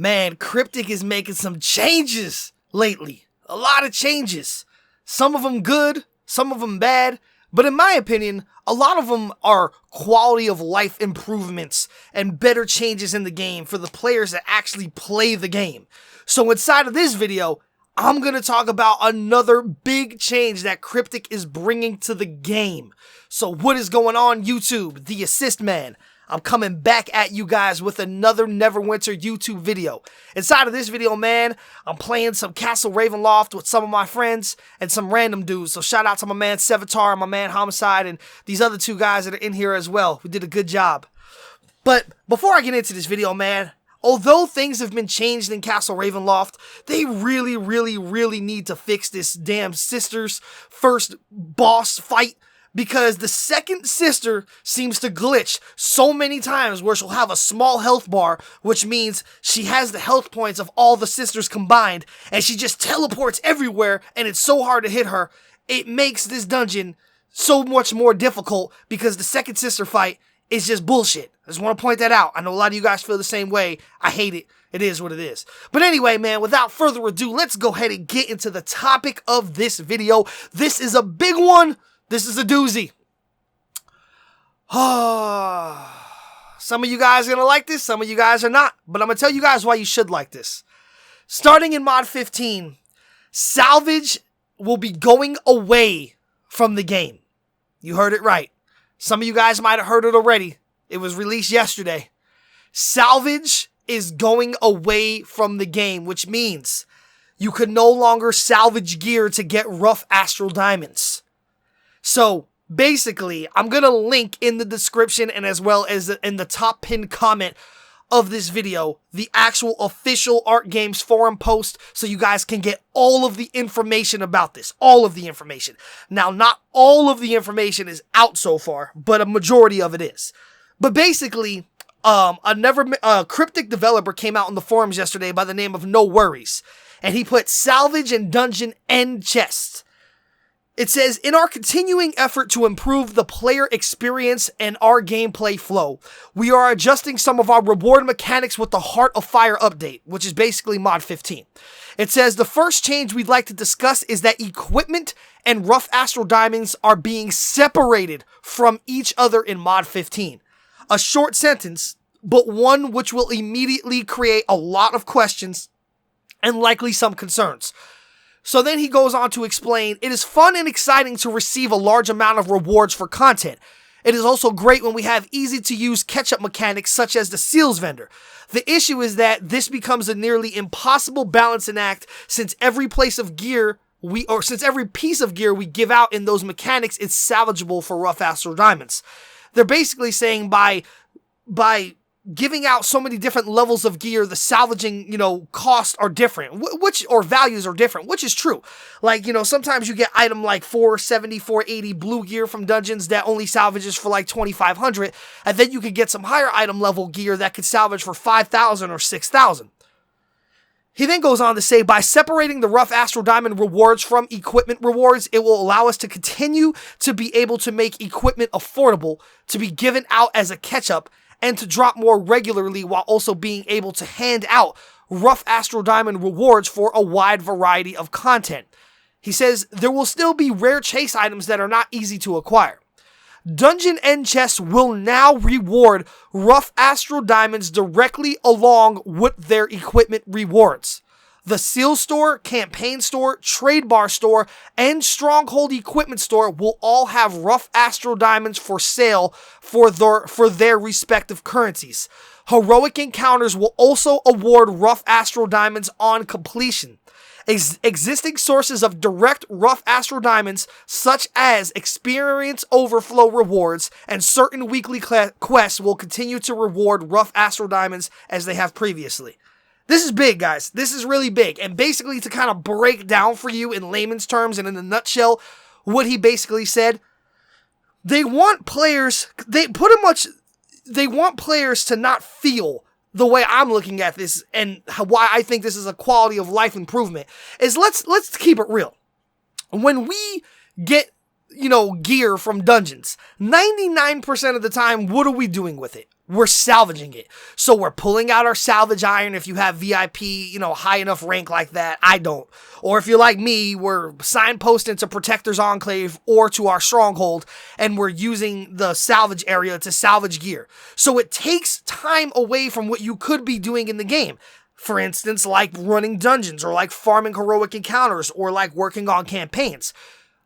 Man, Cryptic is making some changes lately. A lot of changes. Some of them good, some of them bad. But in my opinion, a lot of them are quality of life improvements and better changes in the game for the players that actually play the game. So inside of this video, I'm going to talk about another big change that Cryptic is bringing to the game. So what is going on, YouTube? The Assist Man. I'm coming back at you guys with another Neverwinter YouTube video. Inside of this video, man, I'm playing some Castle Ravenloft with some of my friends and some random dudes. So shout out to my man Sevatar and my man Homicide and these other two guys that are in here as well. We did a good job. But before I get into this video, man, although things have been changed in Castle Ravenloft, they really need to fix this damn sister's first boss fight. Because the second sister seems to glitch so many times where she'll have a small health bar, which means she has the health points of all the sisters combined, and she just teleports everywhere, and it's so hard to hit her. It makes this dungeon so much more difficult because the second sister fight is just bullshit. I just want to point that out. I know a lot of you guys feel the same way. I hate it. It is what it is. But anyway, man, without further ado, let's go ahead and get into the topic of this video. This is a big one. This is a doozy. Some of you guys are going to like this, some of you guys are not. But I'm going to tell you guys why you should like this. Starting in Mod 15, Salvage will be going away from the game. You heard it right. Some of you guys might have heard it already. It was released yesterday. Salvage is going away from the game, which means you can no longer salvage gear to get rough astral diamonds. So, basically, I'm going to link in the description and as well as in the top pinned comment of this video, the actual official Art Games forum post so you guys can get all of the information about this. All of the information. Now, not all of the information is out so far, but a majority of it is. But basically, a Cryptic developer came out in the forums yesterday by the name of No Worries. And he put salvage and dungeon end chests. It says, in our continuing effort to improve the player experience and our gameplay flow, we are adjusting some of our reward mechanics with the Heart of Fire update, which is basically Mod 15. It says, the first change we'd like to discuss is that equipment and rough astral diamonds are being separated from each other in Mod 15. A short sentence, but one which will immediately create a lot of questions and likely some concerns. So then he goes on to explain, it is fun and exciting to receive a large amount of rewards for content. It is also great when we have easy to use catch-up mechanics such as the seals vendor. The issue is that this becomes a nearly impossible balancing act since every piece of gear we give out in those mechanics is salvageable for rough astral diamonds. They're basically saying by giving out so many different levels of gear, the salvaging, costs are different, or values are different, which is true. Like, sometimes you get item like 470, 480 blue gear from dungeons that only salvages for like 2,500, and then you could get some higher item level gear that could salvage for 5,000 or 6,000. He then goes on to say, by separating the rough astral diamond rewards from equipment rewards, it will allow us to continue to be able to make equipment affordable, to be given out as a catch-up, and to drop more regularly while also being able to hand out rough astral diamond rewards for a wide variety of content. He says there will still be rare chase items that are not easy to acquire. Dungeon end chests will now reward rough astral diamonds directly along with their equipment rewards. The Seal Store, Campaign Store, Trade Bar Store, and Stronghold Equipment Store will all have rough astral diamonds for sale for their respective currencies. Heroic encounters will also award rough astral diamonds on completion. Existing sources of direct rough astral diamonds, such as experience overflow rewards and certain weekly quests, will continue to reward rough astral diamonds as they have previously. This is big, guys. This is really big. And basically, to kind of break down for you in layman's terms and in a nutshell, what he basically said, they want players to not feel the way I'm looking at this and why I think this is a quality of life improvement is let's keep it real. When we get gear from dungeons. 99% of the time, what are we doing with it? We're salvaging it. So we're pulling out our salvage iron if you have VIP, high enough rank like that. I don't. Or if you're like me, we're signposting to Protector's Enclave or to our stronghold, and we're using the salvage area to salvage gear. So it takes time away from what you could be doing in the game. For instance, like running dungeons, or like farming heroic encounters, or like working on campaigns.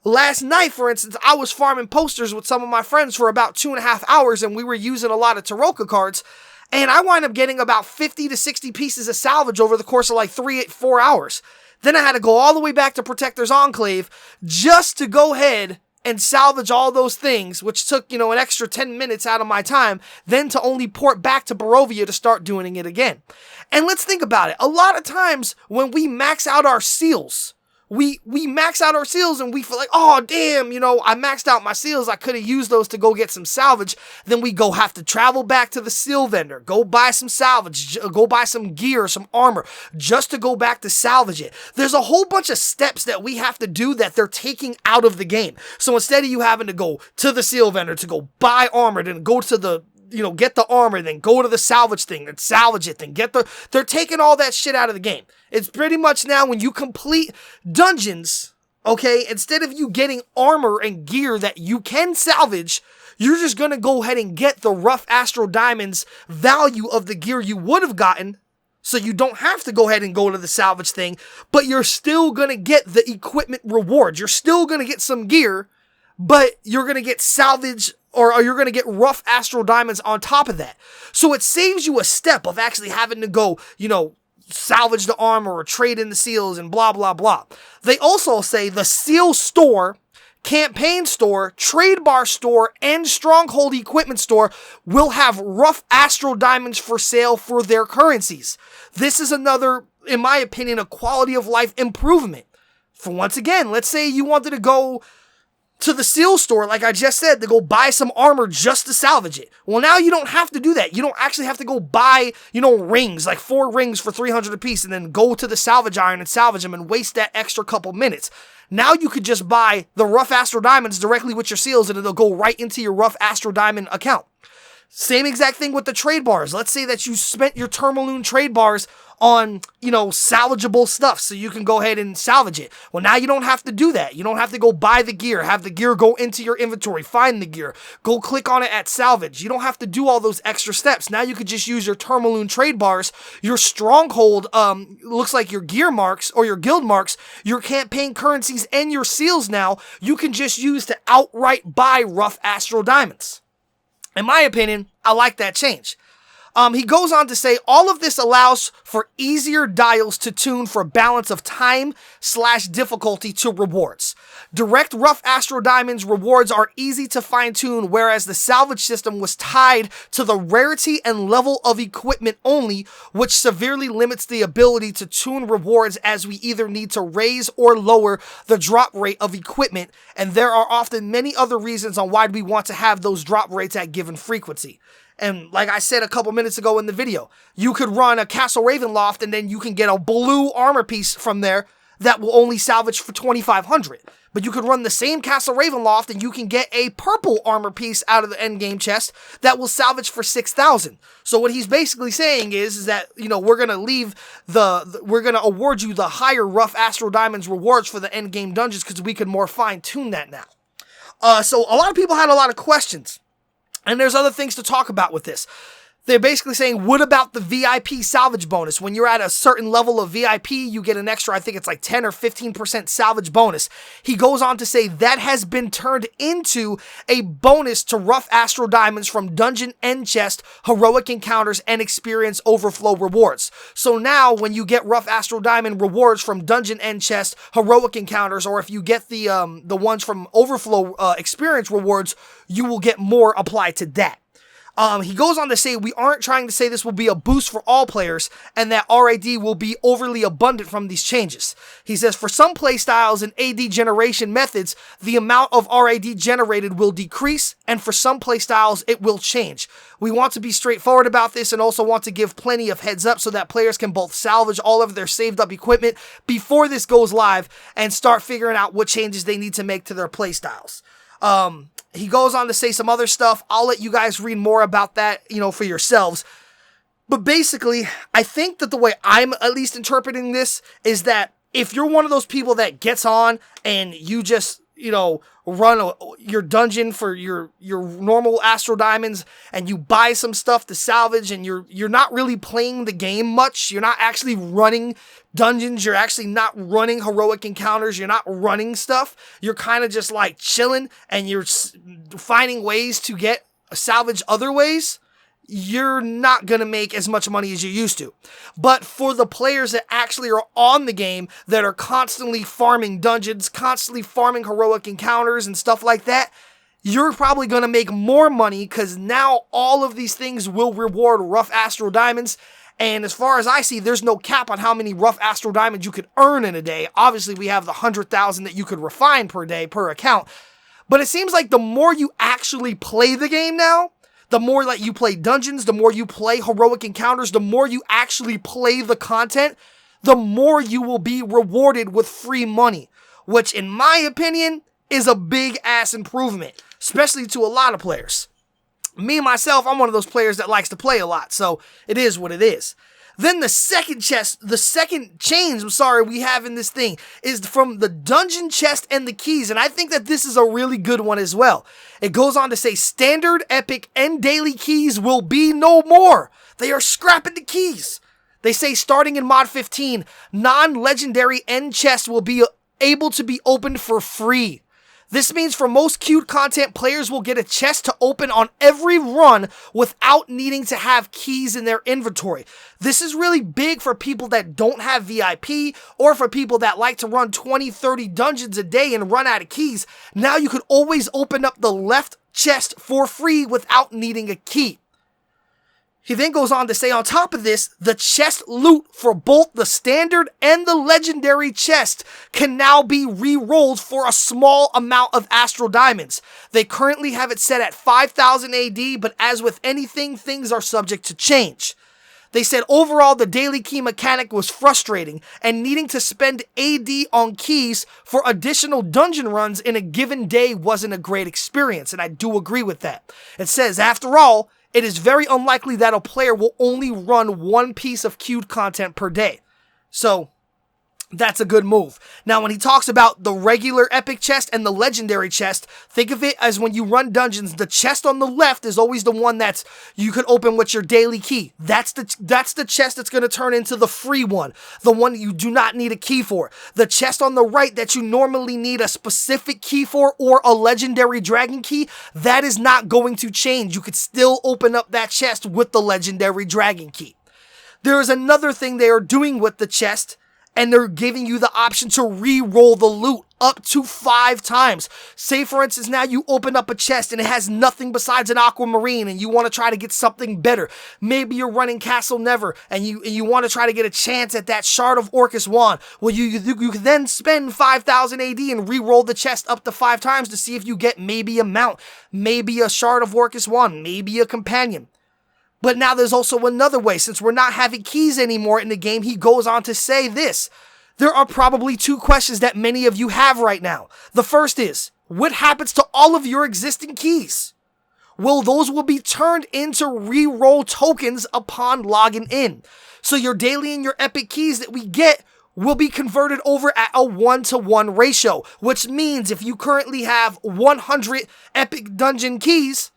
Last night, for instance, I was farming posters with some of my friends for about 2.5 hours, and we were using a lot of Taroka cards, and I wound up getting about 50 to 60 pieces of salvage over the course of like 4 hours. Then I had to go all the way back to Protector's Enclave just to go ahead and salvage all those things, which took, an extra 10 minutes out of my time, then to only port back to Barovia to start doing it again. And let's think about it. A lot of times when we max out our seals, we max out our seals and we feel like, oh, damn, I maxed out my seals. I could have used those to go get some salvage. Then we have to travel back to the seal vendor, go buy some salvage, go buy some gear, some armor, just to go back to salvage it. There's a whole bunch of steps that we have to do that they're taking out of the game. So instead of you having to go to the seal vendor to go buy armor, then go to the get the armor, then go to the salvage thing, then salvage it, then they're taking all that shit out of the game. It's pretty much now when you complete dungeons, okay, instead of you getting armor and gear that you can salvage, you're just going to go ahead and get the rough astral diamonds value of the gear you would have gotten, so you don't have to go ahead and go to the salvage thing, but you're still going to get the equipment rewards. You're still going to get some gear, but you're going to get salvage, or you're going to get rough astral diamonds on top of that. So it saves you a step of actually having to go, salvage the armor or trade in the seals and blah, blah, blah. They also say the seal store, campaign store, trade bar store, and stronghold equipment store will have rough astral diamonds for sale for their currencies. This is another, in my opinion, a quality of life improvement. For once again, let's say you wanted to go to the seal store, like I just said, to go buy some armor just to salvage it. Well, now you don't have to do that. You don't actually have to go buy, rings, like 4 rings for 300 apiece, and then go to the salvage iron and salvage them and waste that extra couple minutes. Now you could just buy the rough astral diamonds directly with your seals, and it'll go right into your rough astral diamond account. Same exact thing with the trade bars. Let's say that you spent your Tourmaline trade bars on, salvageable stuff, so you can go ahead and salvage it. Well, now you don't have to do that. You don't have to go buy the gear, have the gear go into your inventory, find the gear, go click on it at salvage. You don't have to do all those extra steps. Now you could just use your Tourmaline trade bars, your stronghold, looks like your gear marks or your guild marks, your campaign currencies, and your seals now, you can just use to outright buy rough astral diamonds. In my opinion, I like that change. He goes on to say, all of this allows for easier dials to tune for balance of time/difficulty to rewards. Direct rough astral diamonds rewards are easy to fine tune, whereas the salvage system was tied to the rarity and level of equipment only, which severely limits the ability to tune rewards, as we either need to raise or lower the drop rate of equipment, and there are often many other reasons on why we want to have those drop rates at given frequency. And like I said a couple minutes ago in the video, you could run a Castle Ravenloft and then you can get a blue armor piece from there that will only salvage for 2,500. But you could run the same Castle Ravenloft and you can get a purple armor piece out of the endgame chest that will salvage for 6,000. So what he's basically saying is that, we're going to we're going to award you the higher rough astral diamonds rewards for the endgame dungeons because we can more fine tune that now. So a lot of people had a lot of questions. And there's other things to talk about with this. They're basically saying, what about the VIP salvage bonus? When you're at a certain level of VIP, you get an extra, I think it's like 10 or 15% salvage bonus. He goes on to say that has been turned into a bonus to rough astral diamonds from dungeon end chest, heroic encounters, and experience overflow rewards. So now when you get rough astral diamond rewards from dungeon end chest, heroic encounters, or if you get the ones from overflow experience rewards, you will get more applied to that. He goes on to say, we aren't trying to say this will be a boost for all players and that RAD will be overly abundant from these changes. He says, for some playstyles and AD generation methods, the amount of RAD generated will decrease, and for some playstyles, it will change. We want to be straightforward about this and also want to give plenty of heads up so that players can both salvage all of their saved up equipment before this goes live and start figuring out what changes they need to make to their playstyles. He goes on to say some other stuff. I'll let you guys read more about that, for yourselves. But basically, I think that the way I'm at least interpreting this is that if you're one of those people that gets on and you just, run your dungeon for your normal Astro Diamonds and you buy some stuff to salvage and you're not really playing the game much, you're not actually running dungeons, you're actually not running heroic encounters, you're not running stuff, you're kind of just like chilling and you're finding ways to get salvage other ways, you're not going to make as much money as you used to. But for the players that actually are on the game, that are constantly farming dungeons, constantly farming heroic encounters and stuff like that, you're probably going to make more money because now all of these things will reward rough Astro Diamonds. And as far as I see, there's no cap on how many rough Astro Diamonds you could earn in a day. Obviously, we have the 100,000 that you could refine per day per account. But it seems like the more you actually play the game now, the more that you play dungeons, the more you play heroic encounters, the more you actually play the content, the more you will be rewarded with free money, which in my opinion is a big ass improvement, especially to a lot of players. Me, myself, I'm one of those players that likes to play a lot, so it is what it is. Then the second change we have in this thing is from the dungeon chest and the keys, and I think that this is a really good one as well. It goes on to say standard, epic, and daily keys will be no more. They are scrapping the keys. They say starting in mod 15, non-legendary end chests will be able to be opened for free. This means for most queued content, players will get a chest to open on every run without needing to have keys in their inventory. This is really big for people that don't have VIP or for people that like to run 20, 30 dungeons a day and run out of keys. Now you could always open up the left chest for free without needing a key. He then goes on to say, on top of this, the chest loot for both the standard and the legendary chest can now be re-rolled for a small amount of Astro Diamonds. They currently have it set at 5,000 AD, but as with anything, things are subject to change. They said overall the daily key mechanic was frustrating, and needing to spend AD on keys for additional dungeon runs in a given day wasn't a great experience, and I do agree with that. It says, after all, it is very unlikely that a player will only run one piece of queued content per day. So, that's a good move. Now, when he talks about the regular epic chest and the legendary chest, think of it as when you run dungeons, the chest on the left is always the one that's you can open with your daily key. That's the chest that's going to turn into the free one, the one you do not need a key for. The chest on the right that you normally need a specific key for or a legendary dragon key, that is not going to change. You could still open up that chest with the legendary dragon key. There is another thing they are doing with the chest, and they're giving you the option to re-roll the loot up to 5 times. Say, for instance, now you open up a chest and it has nothing besides an aquamarine and you want to try to get something better. Maybe you're running Castle Never and you want to try to get a chance at that Shard of Orcus wand. Well, you can then spend 5,000 AD and re-roll the chest up to 5 times to see if you get maybe a mount, maybe a Shard of Orcus wand, maybe a companion. But now there's also another way. Since we're not having keys anymore in the game, he goes on to say this. There are probably 2 questions that many of you have right now. The first is, what happens to all of your existing keys? Well, those will be turned into re-roll tokens upon logging in. So your daily and your epic keys that we get will be converted over at a 1-to-1 ratio, which means if you currently have 100 epic dungeon keys,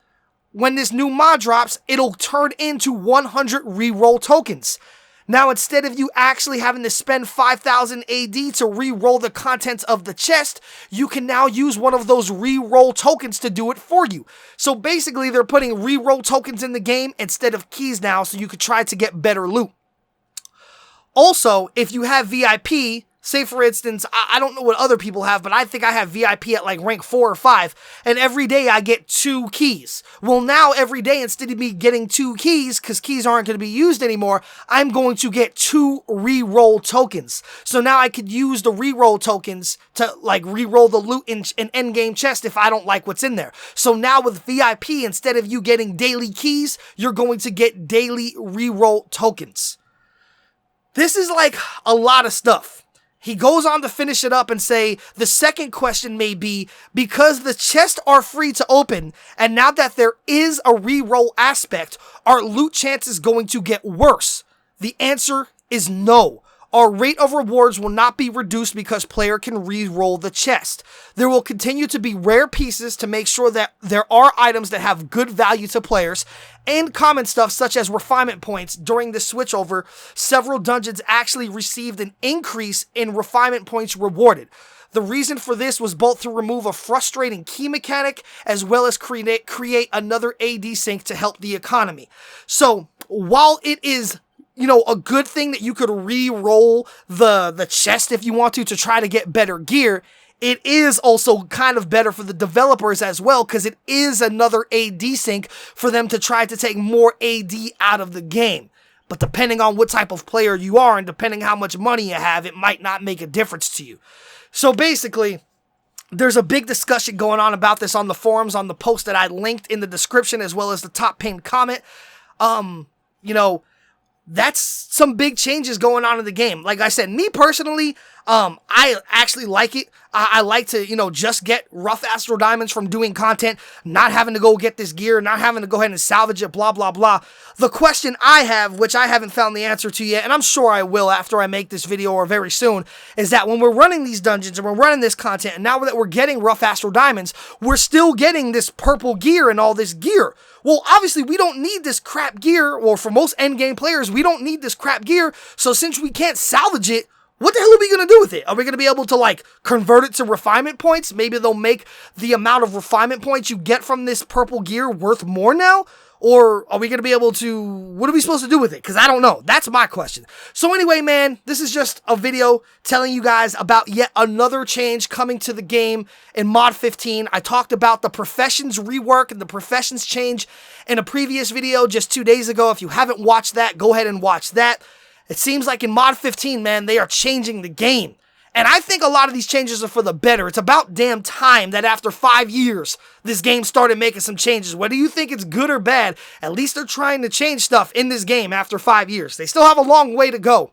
when this new mod drops, it'll turn into 100 reroll tokens. Now, instead of you actually having to spend 5,000 AD to re-roll the contents of the chest, you can now use one of those re-roll tokens to do it for you. So basically, they're putting re-roll tokens in the game instead of keys now, so you could try to get better loot. Also, if you have VIP, say for instance, I don't know what other people have, but I think I have VIP at like rank 4 or 5, and every day I get 2 keys. Well, now every day, instead of me getting 2 keys, because keys aren't going to be used anymore, I'm going to get 2 re-roll tokens. So now I could use the re-roll tokens to like re-roll the loot in an endgame chest if I don't like what's in there. So now with VIP, instead of you getting daily keys, you're going to get daily re-roll tokens. This is like a lot of stuff. he goes on to finish it up and say, the second question may be, because the chests are free to open, and now that there is a reroll aspect, are loot chances going to get worse? The answer is no. Our rate of rewards will not be reduced because player can re-roll the chest. There will continue to be rare pieces to make sure that there are items that have good value to players, and common stuff such as refinement points. During the switchover, several dungeons actually received an increase in refinement points rewarded. The reason for this was both to remove a frustrating key mechanic as well as create another AD sync to help the economy. So, while it is, you know, a good thing that you could re-roll the chest if you want to try to get better gear, it is also kind of better for the developers as well, because it is another AD sync for them to try to take more AD out of the game. But depending on what type of player you are and depending how much money you have, it might not make a difference to you. So basically, there's a big discussion going on about this on the forums, on the post that I linked in the description, as well as the top pinned comment. You know, that's some big changes going on in the game. Like I said, me personally, I actually like it. I like to, you know, just get rough astral diamonds from doing content, not having to go get this gear, not having to go ahead and salvage it, blah, blah, blah. The question I have, which I haven't found the answer to yet, and I'm sure I will after I make this video or very soon, is that when we're running these dungeons and we're running this content, and now that we're getting rough astral diamonds, we're still getting this purple gear and all this gear. Well, obviously, we don't need this crap gear, or for most endgame players, we don't need this crap gear, so since we can't salvage it, what the hell are we going to do with it? Are we going to be able to, like, convert it to refinement points? Maybe they'll make the amount of refinement points you get from this purple gear worth more now? Or are we going to be able to... What are we supposed to do with it? Because I don't know. That's my question. So anyway, man, this is just a video telling you guys about yet another change coming to the game in Mod 15. I talked about the Professions rework and the Professions change in a previous video just 2 days ago. If you haven't watched that, go ahead and watch that. It seems like in Mod 15, man, they are changing the game. And I think a lot of these changes are for the better. It's about damn time that after 5 years, this game started making some changes. Whether you think it's good or bad, at least they're trying to change stuff in this game after 5 years. They still have a long way to go,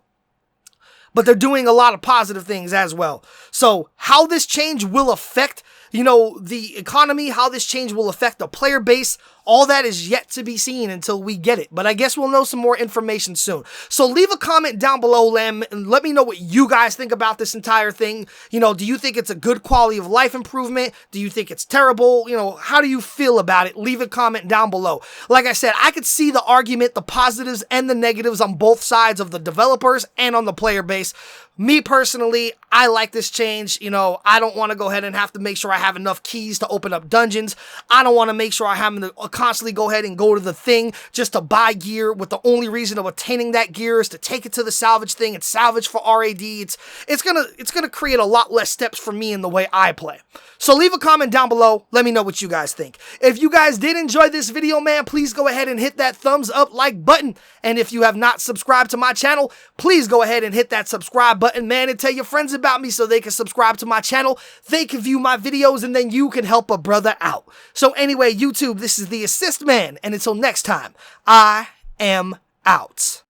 but they're doing a lot of positive things as well. So how this change will affect, you know, the economy, how this change will affect the player base, all that is yet to be seen until we get it. But I guess we'll know some more information soon. So leave a comment down below, and let me know what you guys think about this entire thing. You know, do you think it's a good quality of life improvement? Do you think it's terrible? You know, how do you feel about it? Leave a comment down below. Like I said, I could see the argument, the positives and the negatives on both sides of the developers and on the player base. Me personally, I like this change. You know, I don't want to go ahead and have to make sure I have enough keys to open up dungeons. I don't want to make sure I have to constantly go ahead and go to the thing just to buy gear, with the only reason of attaining that gear is to take it to the salvage thing and salvage for RAD. It's gonna create a lot less steps for me in the way I play. So leave a comment down below. Let me know what you guys think. If you guys did enjoy this video, man, please go ahead and hit that thumbs up like button. And if you have not subscribed to my channel, please go ahead and hit that subscribe button, man, and tell your friends about me so they can subscribe to my channel. They can view my videos, and then you can help a brother out. So anyway, YouTube, this is the Assist Man, and until next time, I am out.